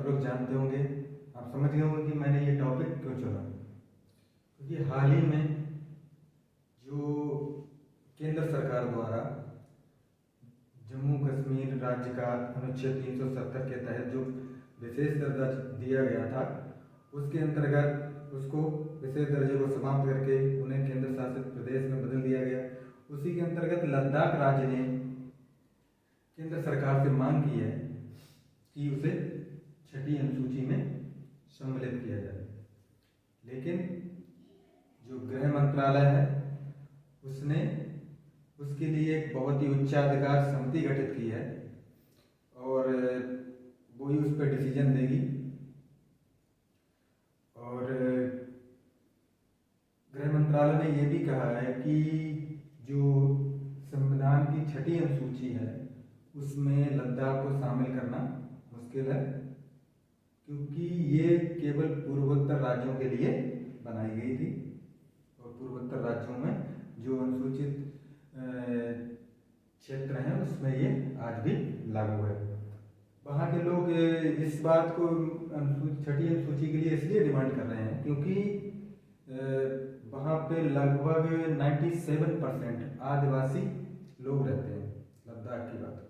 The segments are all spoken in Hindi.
सब लोग जानते होंगे, आप समझ गए होंगे कि मैंने ये टॉपिक क्यों चुना। क्योंकि हाल ही में जो केंद्र सरकार द्वारा जम्मू कश्मीर राज्य का अनुच्छेद 370 के तहत जो विशेष दर्जा दिया गया था, उसके अंतर्गत उसको विशेष दर्जे को समाप्त करके उन्हें केंद्र शासित प्रदेश में बदल दिया गया। उसी के अंतर्गत लद्दाख राज्य ने केंद्र सरकार से मांग की है कि उसे छठी अनुसूची में सम्मिलित किया जाए, लेकिन जो गृह मंत्रालय है उसने उसके लिए एक बहुत ही उच्चाधिकार समिति गठित की है और वो ही उस पर डिसीजन देगी। और गृह मंत्रालय ने ये भी कहा है कि जो संविधान की छठी अनुसूची है उसमें लद्दाख को शामिल करना मुश्किल है, क्योंकि ये केवल पूर्वोत्तर राज्यों के लिए बनाई गई थी और पूर्वोत्तर राज्यों में जो अनुसूचित क्षेत्र हैं उसमें ये आज भी लागू है। वहाँ के लोग इस बात को छठी अनुसूची के लिए इसलिए डिमांड कर रहे हैं क्योंकि वहाँ पे लगभग 97% आदिवासी लोग रहते हैं। लद्दाख की बात करें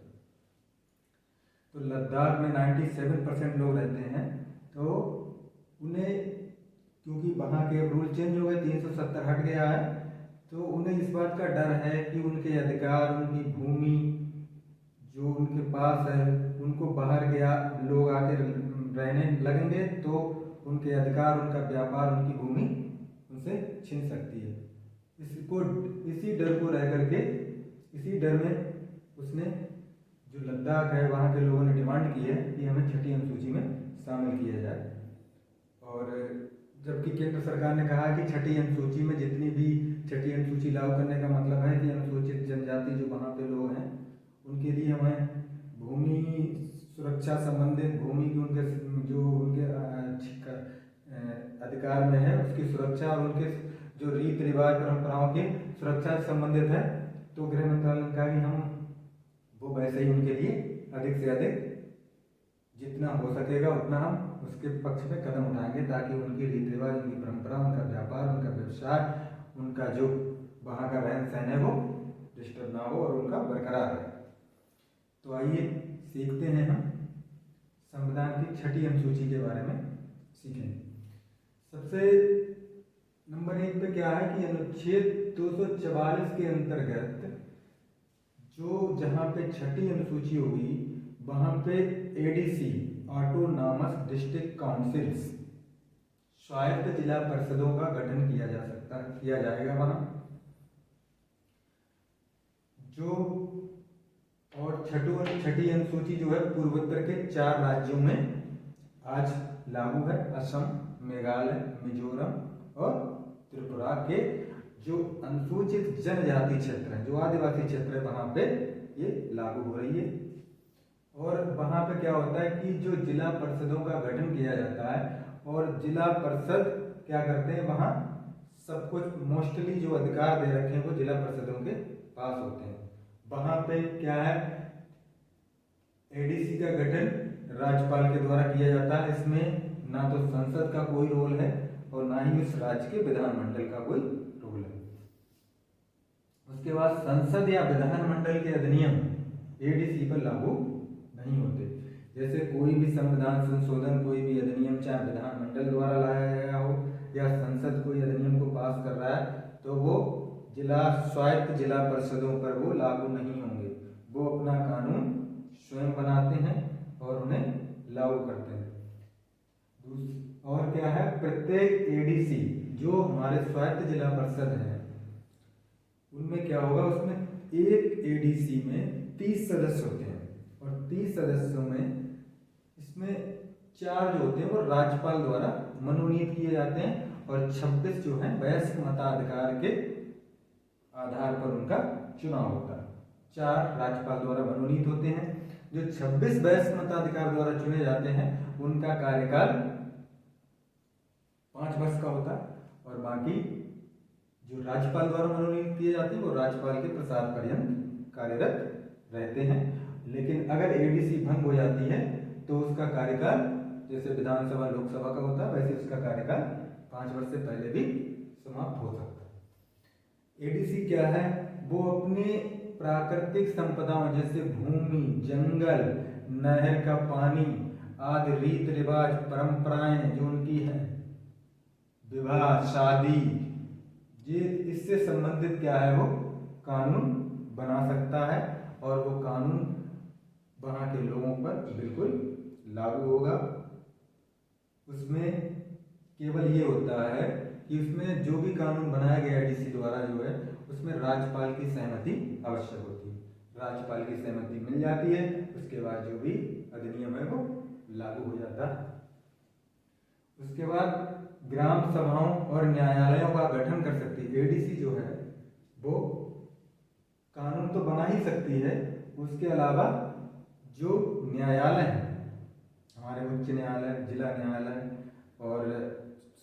तो लद्दाख में 97% लोग रहते हैं, तो उन्हें क्योंकि वहाँ के रूल चेंज हो गए, 370 हट गया है, तो उन्हें इस बात का डर है कि उनके अधिकार, उनकी भूमि जो उनके पास है, उनको बाहर के लोग आके रहने लगेंगे तो उनके अधिकार, उनका व्यापार, उनकी भूमि उनसे छीन सकती है। इसी डर को रह करके, इसी डर में उसने जो लद्दाख है वहाँ के लोगों ने डिमांड की है कि हमें छठी अनुसूची में शामिल किया जाए। और जबकि केंद्र सरकार ने कहा कि छठी अनुसूची में जितनी भी छठी अनुसूची लागू करने का मतलब है कि अनुसूचित जनजाति जो वहाँ पे लोग हैं उनके लिए हमें भूमि सुरक्षा संबंधित, भूमि की उनके जो उनके अधिकार में है उसकी सुरक्षा और उनके जो रीति रिवाज परंपराओं की सुरक्षा से संबंधित है। तो गृह मंत्रालय ने कहा कि हम वो वैसे ही उनके लिए अधिक से अधिक जितना हो सकेगा उतना हम उसके पक्ष में कदम उठाएंगे ताकि उनकी रीति रिवाज, उनकी परंपरा, उनका व्यापार, उनका व्यवसाय, उनका जो वहाँ का रहन सहन है वो डिस्टर्ब ना हो और उनका बरकरार रहे। तो आइए सीखते हैं हम संविधान की छठी अनुसूची के बारे में सीखें। सबसे नंबर 1 पे क्या है कि अनुच्छेद 244 के अंतर्गत जो जहाँ पे छठी अनुसूची होगी वहाँ पे एडीसी, ऑटोनॉमस डिस्ट्रिक्ट काउंसिल्स, स्वायत्त जिला परिषदों का गठन किया जाएगा वहाँ जो। और छठी अनुसूची जो है पूर्वोत्तर के 4 राज्यों में आज लागू है, असम, मेघालय, मिजोरम और त्रिपुरा के जो अनुसूचित जनजाति क्षेत्र हैं, जो आदिवासी क्षेत्र है, वहाँ पे ये लागू हो रही है। और वहाँ पे क्या होता है कि जो जिला परिषदों का गठन किया जाता है और जिला परिषद क्या करते हैं, वहाँ सब कुछ मोस्टली जो अधिकार दे रखे हैं वो जिला परिषदों के पास होते हैं। वहाँ पे क्या है, एडीसी का गठन राज्यपाल के द्वारा किया जाता है। इसमें ना तो संसद का कोई रोल है और ना ही उस राज्य के विधानमंडल का कोई रोल है। उसके बाद संसद या विधानमंडल के अधिनियम एडीसी पर लागू नहीं होते। जैसे कोई भी संविधान संशोधन, कोई भी अधिनियम चाहे विधानमंडल द्वारा लाया गया हो या संसद कोई अधिनियम को पास कर रहा है तो वो स्वायत्त जिला परिषदों पर वो लागू नहीं होंगे। वो अपना कानून स्वयं बनाते हैं और उन्हें लागू करते हैं। और क्या है, प्रत्येक एडीसी जो हमारे स्वायत्त जिला परिषद हैं उनमें क्या होगा, उसमें एक एडीसी में 30 सदस्य होते हैं और 30 सदस्यों में इसमें 4 जो होते हैं वो राज्यपाल द्वारा मनोनीत किए जाते हैं और 26 जो हैं वयस्क मताधिकार के आधार पर उनका चुनाव होता है। 4 राज्यपाल द्वारा मनोनीत होते हैं। जो 26 वयस्क मताधिकार द्वारा चुने जाते हैं उनका कार्यकाल 5 वर्ष का होता है और बाकी जो राज्यपाल द्वारा मनोनीत किए जाते हैं वो राज्यपाल के प्रसाद पर्यंत कार्यरत रहते हैं। लेकिन अगर एडीसी भंग हो जाती है तो उसका कार्यकाल जैसे विधानसभा लोकसभा का होता है वैसे उसका कार्यकाल 5 वर्ष से पहले भी समाप्त हो सकता है। एडीसी क्या है? वो अपने प्राकृतिक संपदाओं जैसे भूमि, जंगल, नहर का पानी आदि रीत रिवाज परंपराएं जो उनकी हैं, विवाह शादी, ये इससे संबंधित क्या है वो कानून बना सकता है और वो कानून वहाँ के लोगों पर बिल्कुल लागू होगा। उसमें केवल ये होता है कि उसमें जो भी कानून बनाया गया एडीसी द्वारा जो है उसमें राज्यपाल की सहमति आवश्यक होती है। राज्यपाल की सहमति मिल जाती है, उसके बाद जो भी अधिनियम है वो लागू हो जाता है। उसके बाद ग्राम सभाओं और न्यायालयों का गठन कर सकती है। एडीसी जो है वो कानून तो बना ही सकती है, उसके अलावा जो न्यायालय हैं, हमारे उच्च न्यायालय, जिला न्यायालय और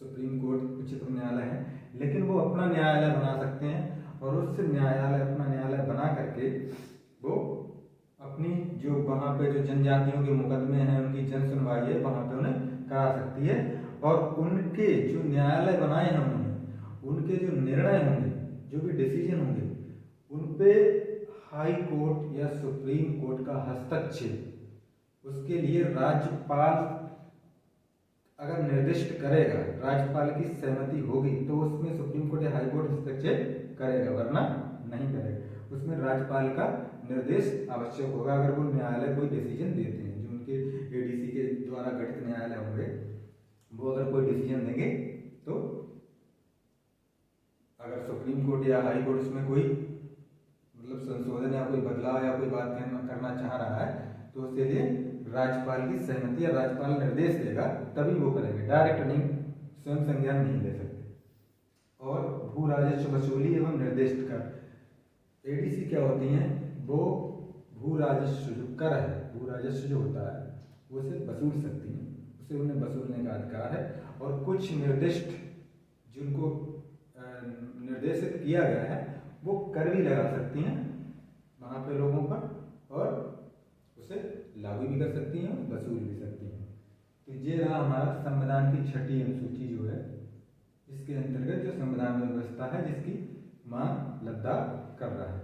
सुप्रीम कोर्ट, उच्चतम न्यायालय है, लेकिन वो अपना न्यायालय बना सकते हैं और उस न्यायालय अपना न्यायालय बना करके वो अपनी जो वहाँ पे जो जनजातियों के मुकदमे हैं, उनकी जन सुनवाई है, वहाँ पे उन्हें करा सकती है और उनके जो न्यायालय बनाए हैं उन्होंने, उनके जो निर्णय होंगे, जो भी डिसीजन होंगे, उन पे हाई कोर्ट या सुप्रीम कोर्ट का हस्तक्षेप उसके लिए राज्यपाल अगर निर्दिष्ट करेगा, राज्यपाल की सहमति होगी तो उसमें सुप्रीम कोर्ट या हाई कोर्ट हस्तक्षेप करेगा, वरना नहीं करेगा। उसमें राज्यपाल का निर्देश आवश्यक होगा अगर वो न्यायालय कोई डिसीजन देते हैं। जो उनके एडीसी के द्वारा गठित न्यायालय होंगे वो अगर कोई डिसीजन देंगे तो अगर सुप्रीम कोर्ट या हाई कोर्ट उसमें कोई मतलब संशोधन या कोई बदलाव या कोई बात करना चाह रहा है तो उसके लिए राज्यपाल की सहमति या राज्यपाल निर्देश देगा तभी वो करेंगे, डायरेक्ट नहीं, स्वयं संज्ञान नहीं ले सकते। और भू राजस्व वसूली एवं निर्दिष्ट कर, एडीसी क्या होती हैं? वो भू राजस्व जो कर है, भू राजस्व जो होता है वो उसे वसूल सकती हैं, उसे उन्हें वसूलने का अधिकार है और कुछ निर्दिष्ट जिनको निर्देशित किया गया है वो कर भी लगा सकती हैं वहाँ पे लोगों पर और उसे लागू भी कर सकती हैं और वसूल भी सकती हैं। तो ये रहा हमारा संविधान की 6ठी अनुसूची जो है, इसके अंतर्गत जो संविधान व्यवस्था है जिसकी मांग लद्दाख कर रहा है।